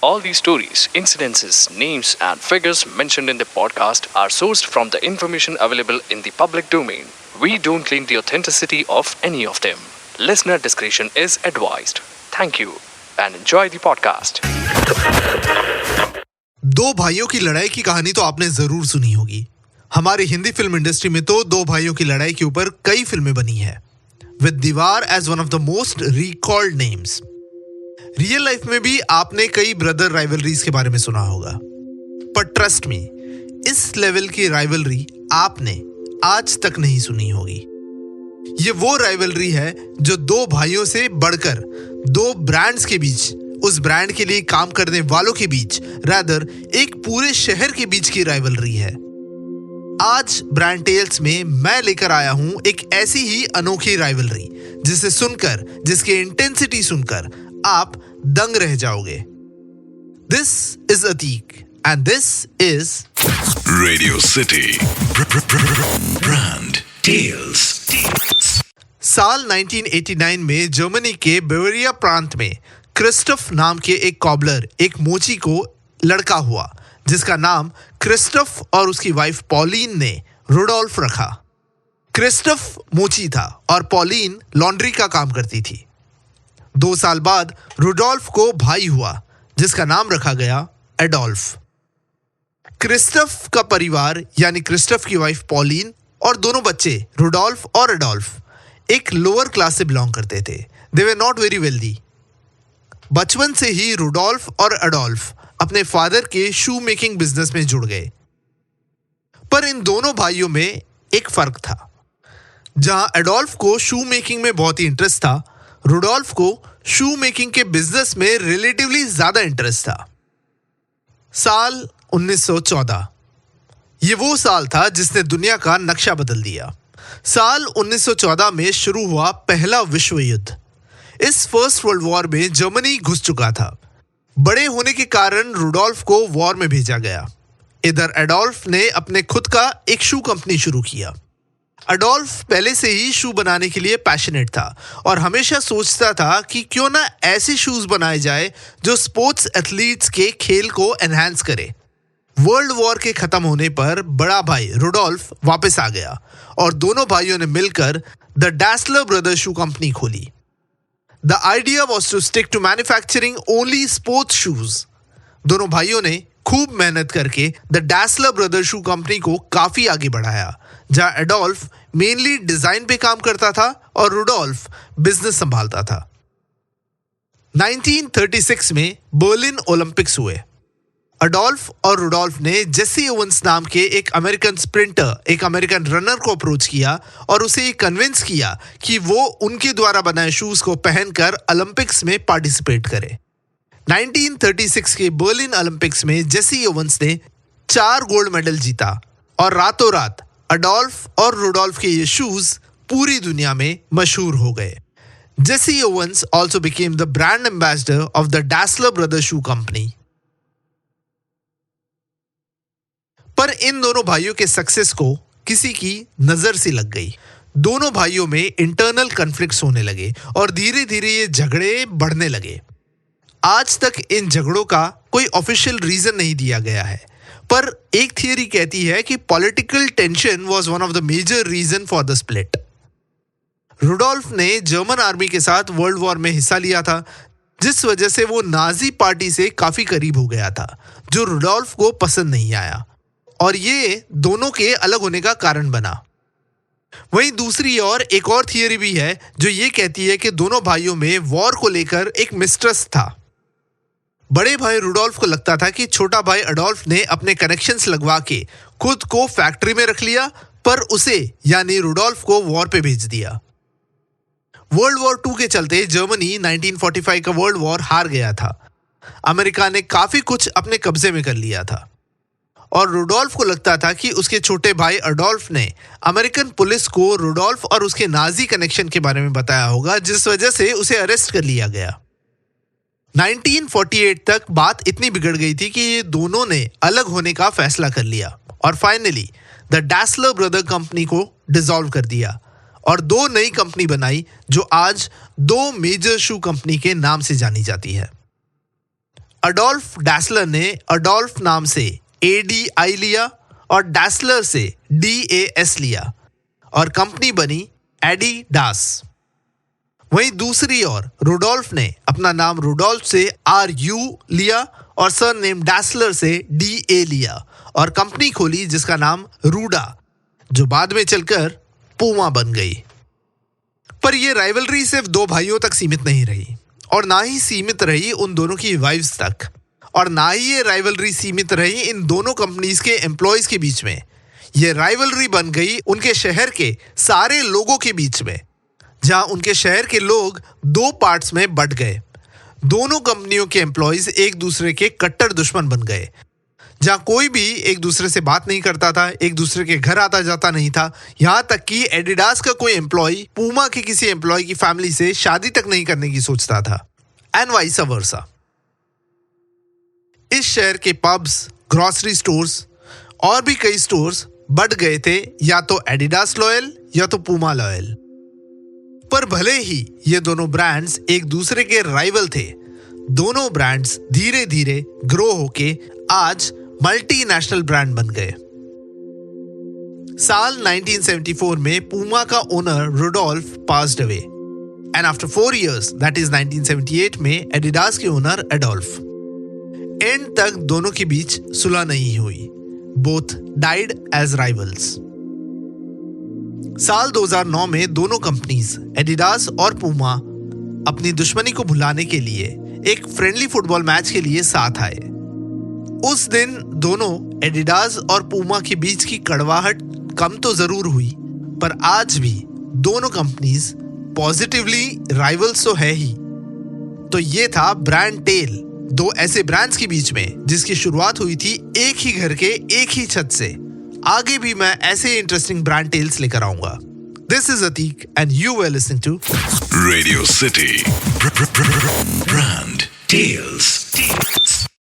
All these stories, incidences, names, and figures mentioned in the podcast are sourced from the information available in the public domain. We don't claim the authenticity of any of them. Listener discretion is advised. Thank you and enjoy the podcast. दो भाइयों की लड़ाई की कहानी तो आपने जरूर सुनी होगी। हमारी हिंदी फिल्म इंडस्ट्री में तो दो भाइयों की लड़ाई के ऊपर कई फिल्में बनी है, विद दीवार as one of the most recalled names. Real life में भी आपने कई ब्रदर राइवलरीज के बारे में सुना होगा, पर ट्रस्ट मी, इस लेवल की राइवलरी आपने आज तक नहीं सुनी होगी। ये वो राइवलरी है जो दो भाइयों से बढ़कर दो ब्रांड्स के बीच, उस ब्रांड के लिए काम करने वालों के बीच, रादर एक पूरे शहर के बीच की राइवलरी है। आज ब्रांड टेल्स में मैं लेकर आया हूं एक ऐसी ही अनोखी राइवलरी जिसे सुनकर, जिसकी इंटेंसिटी सुनकर आप दंग रह जाओगे। This is Atiq and this is Radio City brand tales. साल 1989 में जर्मनी के बेवेरिया प्रांत में क्रिस्टफ नाम के एक कॉबलर, एक मोची को लड़का हुआ जिसका नाम क्रिस्टफ और उसकी वाइफ पॉलिन ने रुडोल्फ रखा। क्रिस्टफ मोची था और पॉलिन लॉन्ड्री का काम करती थी। 2 साल बाद रुडोल्फ को भाई हुआ जिसका नाम रखा गया एडोल्फ। क्रिस्टफ का परिवार यानी क्रिस्टफ की वाइफ पॉलिन और दोनों बच्चे रुडोल्फ और एडोल्फ एक लोअर क्लास से बिलोंग करते थे। दे वर नॉट वेरी वेल्दी। बचपन से ही रुडोल्फ और एडोल्फ अपने फादर के शू मेकिंग बिजनेस में जुड़ गए। पर इन दोनों भाइयों में एक फर्क था। जहां एडोल्फ को शू मेकिंग में बहुत ही इंटरेस्ट था, रुडोल्फ को शू मेकिंग के बिजनेस में रिलेटिवली ज्यादा इंटरेस्ट था। साल 1914 ये वो साल था जिसने दुनिया का नक्शा बदल दिया। साल 1914 में शुरू हुआ पहला विश्व युद्ध। इस फर्स्ट वर्ल्ड वॉर में जर्मनी घुस चुका था। बड़े होने के कारण रुडोल्फ को वॉर में भेजा गया। इधर एडोल्फ ने अपने खुद का एक शू कंपनी शुरू किया। एडोल्फ पहले से ही शू बनाने के लिए पैशनेट था और हमेशा सोचता था कि क्यों ना ऐसे शूज बनाए जाए जो स्पोर्ट्स एथलीट्स के खेल को एनहांस करे। वर्ल्ड वॉर के खत्म होने पर बड़ा भाई रुडोल्फ वापस आ गया और दोनों भाइयों ने मिलकर the Dassler brothers shoe company खोली। The idea was to stick to manufacturing only sports shoes. दोनों भाइयों ने खूब मेहनत करके the Dassler brothers shoe company को काफी आगे बढ़ाया, जहां एडोल्फ मेनली डिजाइन पे काम करता था और रुडोल्फ बिजनेस संभालता था। 1936 में बर्लिन ओलंपिक्स हुए। एडोल्फ और रुडोल्फ ने जेसी ओवेंस नाम के एक अमेरिकन स्प्रिंटर, एक अमेरिकन रनर को अप्रोच किया और उसे ये कन्विंस किया कि वो उनके द्वारा बनाए शूज को पहनकर ओलंपिक्स में पार्टिसिपेट करे। 1936 के बर्लिन ओलंपिक्स में जेसी ओवेंस ने 4 गोल्ड मेडल जीता और रातों रात एडोल्फ और रुडोल्फ के ये शूज पूरी दुनिया में मशहूर हो गए। Jesse Owens also became the brand ambassador of the Dassler Brothers Shoe Company. पर इन दोनों भाइयों के सक्सेस को किसी की नजर सी लग गई। दोनों भाइयों में इंटरनल कॉन्फ्लिक्ट्स होने लगे और धीरे धीरे ये झगड़े बढ़ने लगे। आज तक इन झगड़ों का कोई ऑफिशियल रीजन नहीं दिया गया है, पर एक थियरी कहती है कि political tension was one of the major reason for the split. Rudolf ने जर्मन आर्मी के साथ वर्ल्ड वॉर में हिस्सा लिया था, जिस वजह से वो नाजी पार्टी से काफी करीब हो गया था, जो रुडोल्फ को पसंद नहीं आया और ये दोनों के अलग होने का कारण बना। वहीं दूसरी ओर एक और थियरी भी है जो ये कहती है कि दोनों भाइयों में वॉर को लेकर एक मिस्ट्रस्ट था। बड़े भाई रुडोल्फ को लगता था कि छोटा भाई एडोल्फ ने अपने कनेक्शंस लगवा के खुद को फैक्ट्री में रख लिया, पर उसे यानी रुडोल्फ को वॉर पे भेज दिया। वर्ल्ड वॉर 2 के चलते जर्मनी 1945 का वर्ल्ड वॉर हार गया था। अमेरिका ने काफी कुछ अपने कब्जे में कर लिया था और रुडोल्फ को लगता था कि उसके छोटे भाई एडोल्फ ने अमेरिकन पुलिस को रुडोल्फ और उसके नाजी कनेक्शन के बारे में बताया होगा, जिस वजह से उसे अरेस्ट कर लिया गया। 1948 तक बात इतनी बिगड़ गई थी कि ये दोनों ने अलग होने का फैसला कर लिया और finally the Dassler brother company को डिसॉल्व कर दिया और 2 नई कंपनी बनाई जो आज 2 मेजर शू कंपनी के नाम से जानी जाती है। अडोल्फ डैसलर ने अडोल्फ नाम से ADI लिया और डैसलर से DAS लिया और कंपनी बनी एडिडास। वहीं दूसरी ओर रुडोल्फ ने अपना नाम रुडोल्फ से RU लिया और सरनेम डैसलर से DA लिया और कंपनी खोली जिसका नाम रूडा, जो बाद में चलकर पूमा बन गई। पर यह राइवलरी सिर्फ दो भाइयों तक सीमित नहीं रही और ना ही सीमित रही उन दोनों की वाइफ्स तक, और ना ही ये राइवलरी सीमित रही इन दोनों कंपनीज के एम्प्लॉयज के बीच में। ये राइवलरी बन गई उनके शहर के सारे लोगों के बीच में, जहां उनके शहर के लोग दो पार्ट्स में बंट गए। दोनों कंपनियों के एम्प्लॉयज एक दूसरे के कट्टर दुश्मन बन गए, जहां कोई भी एक दूसरे से बात नहीं करता था, एक दूसरे के घर आता जाता नहीं था। यहां तक कि एडिडास का कोई एम्प्लॉय पूमा के किसी एम्प्लॉय की फैमिली से शादी तक नहीं करने की सोचता था, एंड वाइस वर्सा। इस शहर के पब्स, ग्रोसरी स्टोर्स और भी कई स्टोर्स बढ़ गए थे, या तो एडिडास लॉयल या तो पूमा लॉयल। पर भले ही ये दोनों ब्रांड्स एक दूसरे के राइवल थे, दोनों ब्रांड्स धीरे धीरे ग्रो होके आज मल्टीनेशनल ब्रांड बन गए। साल 1974 में पूमा का owner Rudolf passed away, and after 4 years, that is 1978 में एडिडास के ओनर एडोल्फ। एंड तक दोनों के बीच सुलह नहीं हुई, बोथ डाइड एज राइवल्स। साल 2009 में दोनों कंपनीज एडिडास और पूमा अपनी दुश्मनी को भुलाने के लिए एक फ्रेंडली फुटबॉल मैच के लिए साथ आए। उस दिन दोनों एडिडास और पूमा के बीच की कड़वाहट कम तो जरूर हुई, पर आज भी दोनों कंपनीज पॉजिटिवली राइवल्स तो है ही। तो ये था ब्रांड टेल, दो ऐसे ब्रांड्स के बीच में जिसकी शुरुआत हुई थी एक ही घर के एक ही छत से। आगे भी मैं ऐसे इंटरेस्टिंग ब्रांड टेल्स लेकर आऊंगा। This is Atiq and you were listening to Radio City. Brand Tales.